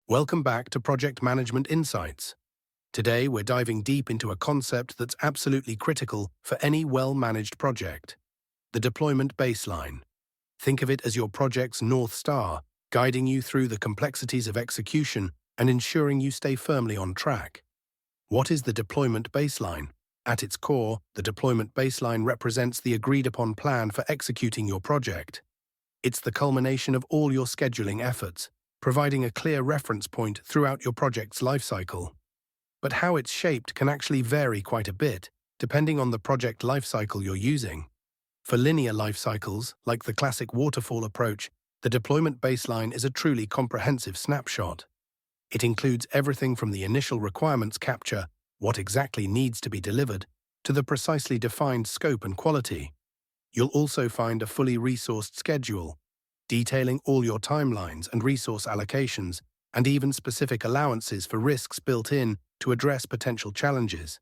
Welcome back to Project Management Insights. Today, we're diving deep into a concept that's absolutely critical for any well-managed project: the deployment baseline. Think of it as your project's North Star, guiding you through the complexities of execution and ensuring you stay firmly on track. What is the deployment baseline? At its core, the deployment baseline represents the agreed-upon plan for executing your project. It's the culmination of all your scheduling efforts, providing a clear reference point throughout your project's lifecycle. But how it's shaped can actually vary quite a bit, depending on the project lifecycle you're using. For linear lifecycles, like the classic waterfall approach, the deployment baseline is a truly comprehensive snapshot. It includes everything from the initial requirements capture, what exactly needs to be delivered, to the precisely defined scope and quality. You'll also find a fully resourced schedule, detailing all your timelines and resource allocations, and even specific allowances for risks built in to address potential challenges.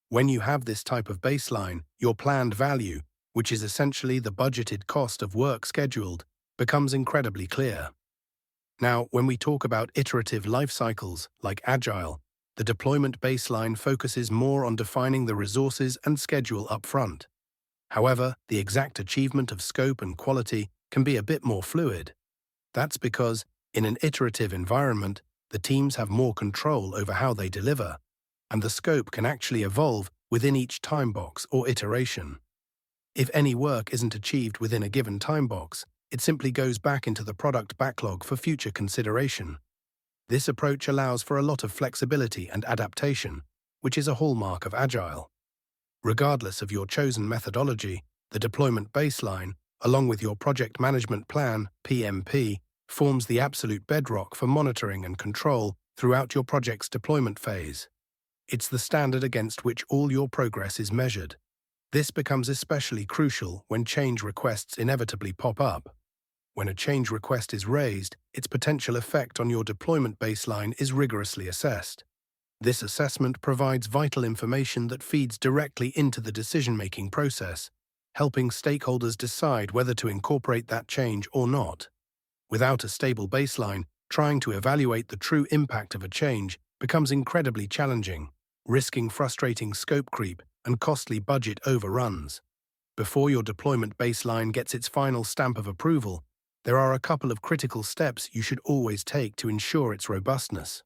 When you have this type of baseline, your planned value, which is essentially the budgeted cost of work scheduled, becomes incredibly clear. Now, when we talk about iterative life cycles, like Agile, the deployment baseline focuses more on defining the resources and schedule upfront. However, the exact achievement of scope and quality can be a bit more fluid. That's because, in an iterative environment, the teams have more control over how they deliver, and the scope can actually evolve within each time box or iteration. If any work isn't achieved within a given time box, it simply goes back into the product backlog for future consideration. This approach allows for a lot of flexibility and adaptation, which is a hallmark of Agile. Regardless of your chosen methodology, the deployment baseline, along with your project management plan, PMP, forms the absolute bedrock for monitoring and control throughout your project's deployment phase. It's the standard against which all your progress is measured. This becomes especially crucial when change requests inevitably pop up. When a change request is raised, its potential effect on your deployment baseline is rigorously assessed. This assessment provides vital information that feeds directly into the decision-making process, helping stakeholders decide whether to incorporate that change or not. Without a stable baseline, trying to evaluate the true impact of a change becomes incredibly challenging, risking frustrating scope creep and costly budget overruns. Before your deployment baseline gets its final stamp of approval, there are a couple of critical steps you should always take to ensure its robustness.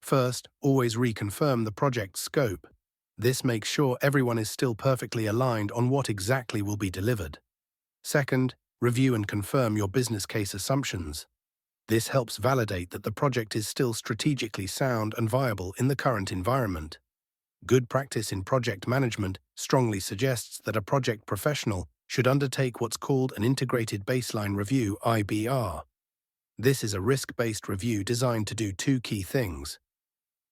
First, always reconfirm the project's scope. This makes sure everyone is still perfectly aligned on what exactly will be delivered. Second, review and confirm your business case assumptions. This helps validate that the project is still strategically sound and viable in the current environment. Good practice in project management strongly suggests that a project professional should undertake what's called an Integrated Baseline Review, IBR. This is a risk-based review designed to do two key things.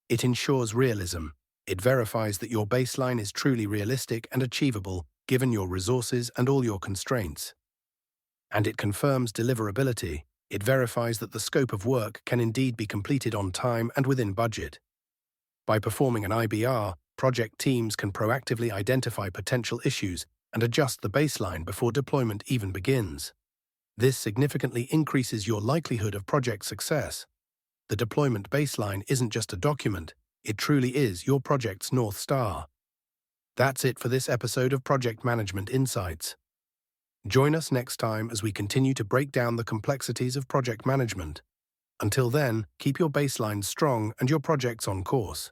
It ensures realism. It verifies that your baseline is truly realistic and achievable given your resources and all your constraints. And it confirms deliverability. It verifies that the scope of work can indeed be completed on time and within budget. By performing an IBR, project teams can proactively identify potential issues and adjust the baseline before deployment even begins. This significantly increases your likelihood of project success. The deployment baseline isn't just a document, it truly is your project's North Star. That's it for this episode of Project Management Insights. Join us next time as we continue to break down the complexities of project management. Until then, keep your baselines strong and your projects on course.